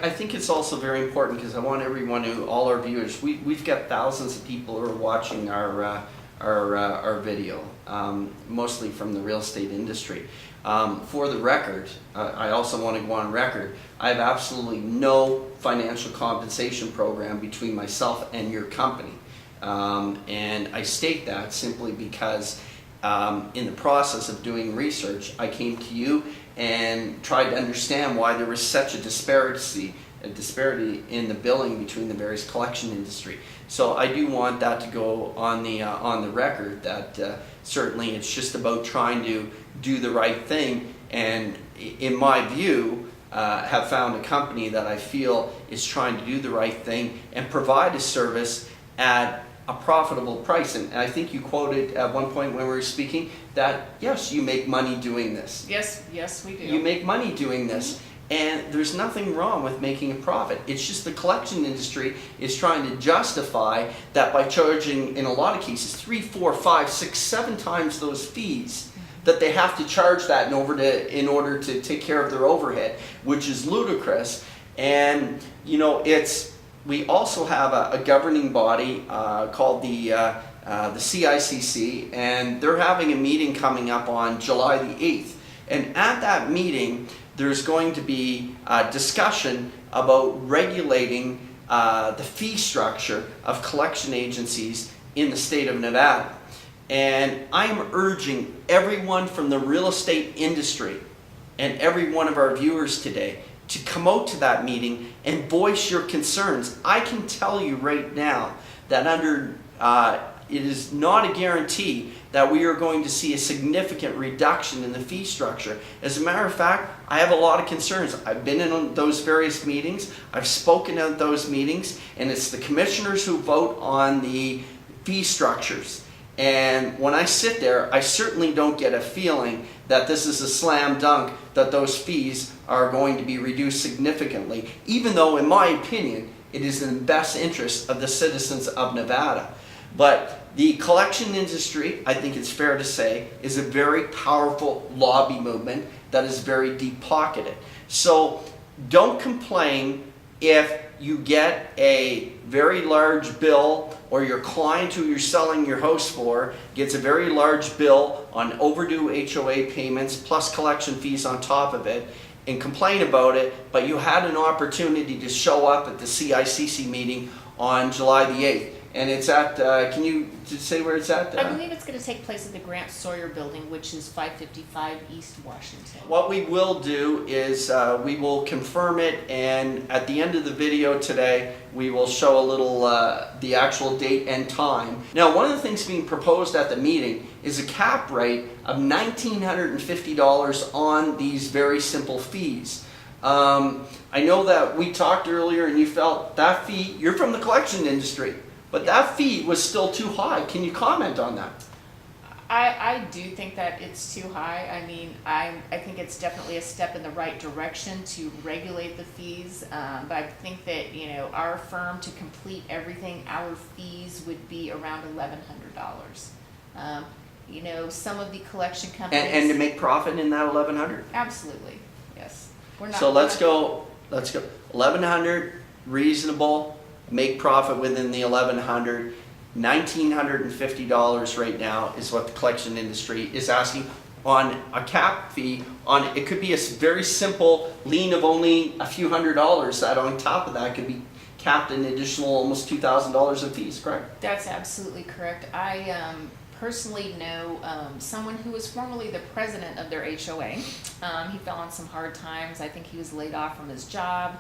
I think it's also very important because I want everyone all our viewers, we've got thousands of people who are watching our video, mostly from the real estate industry. For the record, I also want to go on record, I have absolutely no financial compensation program between myself and your company. And I state that simply because in the process of doing research, I came to you and tried to understand why there was such a disparity in the billing between the various collection industry. So I do want that to go on the record that certainly it's just about trying to do the right thing, and in my view have found a company that I feel is trying to do the right thing and provide a service at a profitable price. And I think you quoted at one point when we were speaking that yes, you make money doing this. Yes, we do. You make money doing this. And there's nothing wrong with making a profit. It's just the collection industry is trying to justify that by charging, in a lot of cases, 3, 4, 5, 6, 7 times those fees, that they have to charge that in order to take care of their overhead, which is ludicrous. And we also have a governing body called the CICC, and they're having a meeting coming up on July the 8th. And at that meeting, there's going to be a discussion about regulating the fee structure of collection agencies in the state of Nevada. And I'm urging everyone from the real estate industry and every one of our viewers today to come out to that meeting and voice your concerns. I can tell you right now that it is not a guarantee that we are going to see a significant reduction in the fee structure. As a matter of fact, I have a lot of concerns. I've been in those various meetings, I've spoken at those meetings, and it's the commissioners who vote on the fee structures. And when I sit there, I certainly don't get a feeling that this is a slam dunk, that those fees are going to be reduced significantly, even though, in my opinion, it is in the best interest of the citizens of Nevada. But the collection industry, I think it's fair to say, is a very powerful lobby movement that is very deep-pocketed. So don't complain if you get a very large bill, or your client who you're selling your house for gets a very large bill on overdue HOA payments plus collection fees on top of it, and complain about it, but you had an opportunity to show up at the CICC meeting on July the 8th. And it's at, can you say where it's at? I believe it's going to take place at the Grant Sawyer building, which is 555 East Washington. What we will do is we will confirm it, and at the end of the video today, we will show a little, the actual date and time. Now, one of the things being proposed at the meeting is a cap rate of $1,950 on these very simple fees. I know that we talked earlier and you felt that fee, you're from the collection industry, but that fee was still too high. Can you comment on that? I do think that it's too high. I mean, I think it's definitely a step in the right direction to regulate the fees. But I think that, our firm, to complete everything, our fees would be around $1,100. Some of the collection companies... And to make profit in that $1,100? Absolutely, yes. So let's go $1,100, reasonable. Make profit within the $1,100. $1,950 right now is what the collection industry is asking on a cap fee. It could be a very simple lien of only a few $100s that on top of that could be capped an additional almost $2,000 in fees, correct? That's absolutely correct. I personally know someone who was formerly the president of their HOA. He fell on some hard times. I think he was laid off from his job.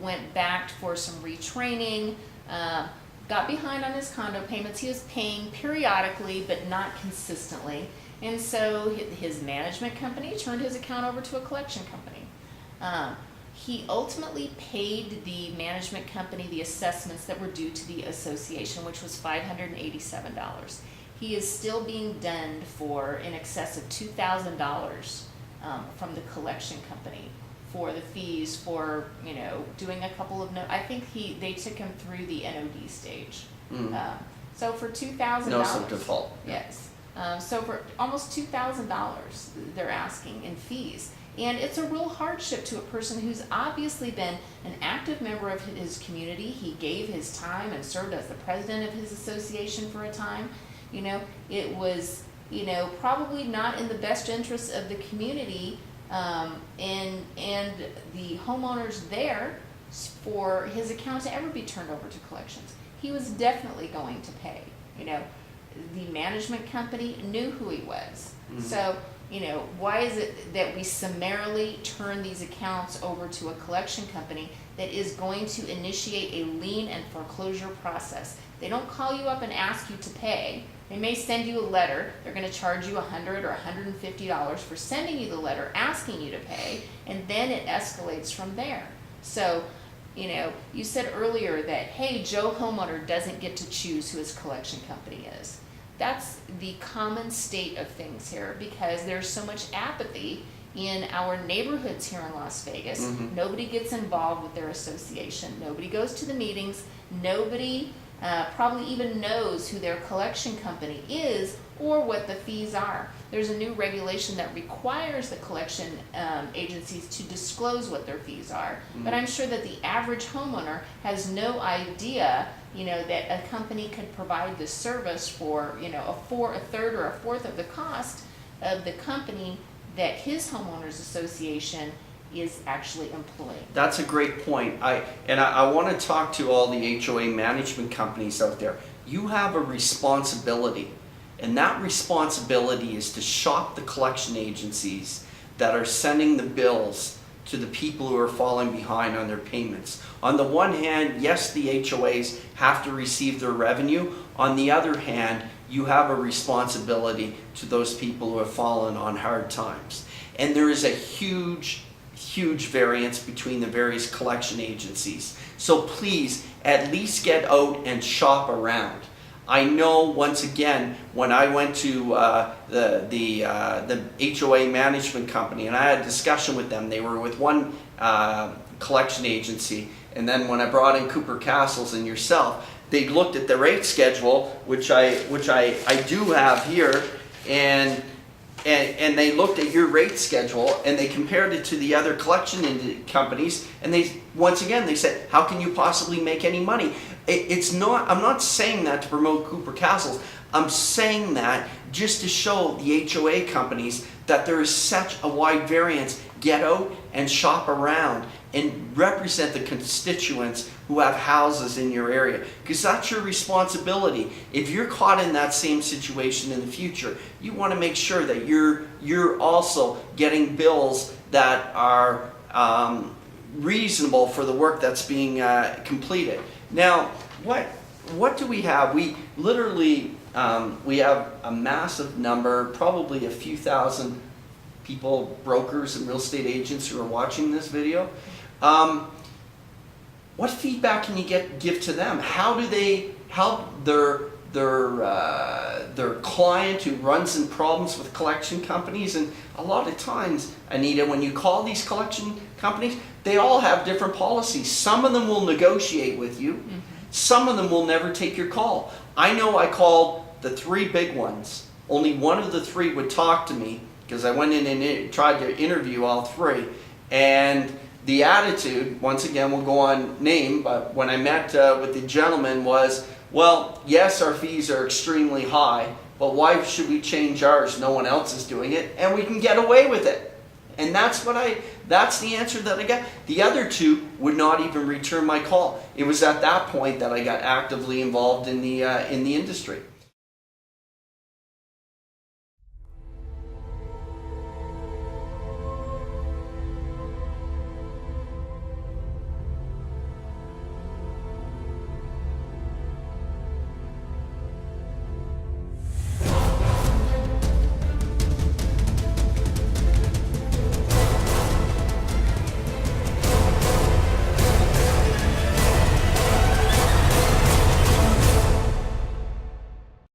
Went back for some retraining, got behind on his condo payments. He was paying periodically but not consistently, and so his management company turned his account over to a collection company. He ultimately paid the management company the assessments that were due to the association, which was $587. He is still being done for in excess of $2,000 from the collection company for the fees for doing a couple of I think they took him through the NOD stage. So for $2,000, notice of default. Yes. So for almost $2,000 they're asking in fees. And it's a real hardship to a person who's obviously been an active member of his community. He gave his time and served as the president of his association for a time. You know, it was, you know, probably not in the best interest of the community and the homeowners there for his account to ever be turned over to collections. He was definitely going to pay. You know, the management company knew who he was. Mm-hmm. So, you know, why is it that we summarily turn these accounts over to a collection company that is going to initiate a lien and foreclosure process? They don't call you up and ask you to pay. They may send you a letter. They're going to charge you $100 or $150 for sending you the letter asking you to pay, and then it escalates from there. So, you know, you said earlier that, hey, Joe homeowner doesn't get to choose who his collection company is. That's the common state of things here because there's so much apathy in our neighborhoods here in Las Vegas. Mm-hmm. Nobody gets involved with their association. Nobody goes to the meetings. Nobody probably even knows who their collection company is or what the fees are. There's a new regulation that requires the collection agencies to disclose what their fees are, mm-hmm. but I'm sure that the average homeowner has no idea, you know, that a company could provide this service for, you know, a third or a fourth of the cost of the company that his homeowners association is actually employing. That's a great point. I want to talk to all the HOA management companies out there. You have a responsibility, and that responsibility is to shop the collection agencies that are sending the bills to the people who are falling behind on their payments. On the one hand, yes, the HOAs have to receive their revenue. On the other hand, you have a responsibility to those people who have fallen on hard times. And there is a huge variance between the various collection agencies. So please, at least get out and shop around. I know, once again, when I went to the HOA management company and I had a discussion with them, they were with one collection agency, and then when I brought in Cooper Castles and yourself, they looked at the rate schedule, which I do have here, and they looked at your rate schedule and they compared it to the other collection companies, and they once again they said, how can you possibly make any money? It's not, I'm not saying that to promote Cooper Castles. I'm saying that just to show the HOA companies that there is such a wide variance. Get out and shop around and represent the constituents who have houses in your area, because that's your responsibility. If you're caught in that same situation in the future, you want to make sure that you're also getting bills that are reasonable for the work that's being completed. Now, what do we have? We literally we have a massive number, probably a few thousand people, brokers and real estate agents who are watching this video. What feedback can you give to them? How do they help their client who runs into problems with collection companies? And a lot of times, Anita, when you call these collection companies, they all have different policies. Some of them will negotiate with you. Mm-hmm. Some of them will never take your call. I know I called the three big ones. Only one of the three would talk to me, because I went in and tried to interview all three. And the attitude, once again, will go on name, but when I met with the gentleman was, well, yes, our fees are extremely high, but why should we change ours? No one else is doing it, and we can get away with it. And that's the answer that I got. The other two would not even return my call. It was at that point that I got actively involved in the industry.